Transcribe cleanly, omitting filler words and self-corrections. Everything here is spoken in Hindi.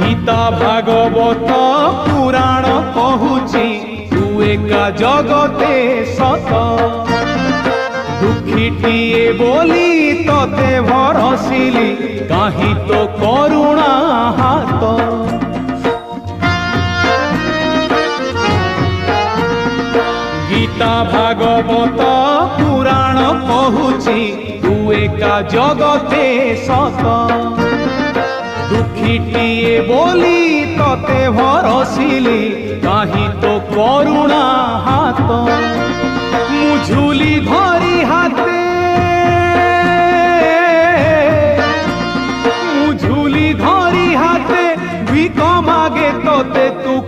गीता भागवत पुराण कहूची तू एका जगते सत दुखीटिए बोली तोते भरसिली काहि तो करुणा हाथ गीता भागवत पुराण कहूची तू एका जगते सत दुखीटिए बोली तोते भरसिली काहि तो करुणा हाथ मुझुली धरी हाथे मुझुली धरी हाथे भिक मागे तोते तू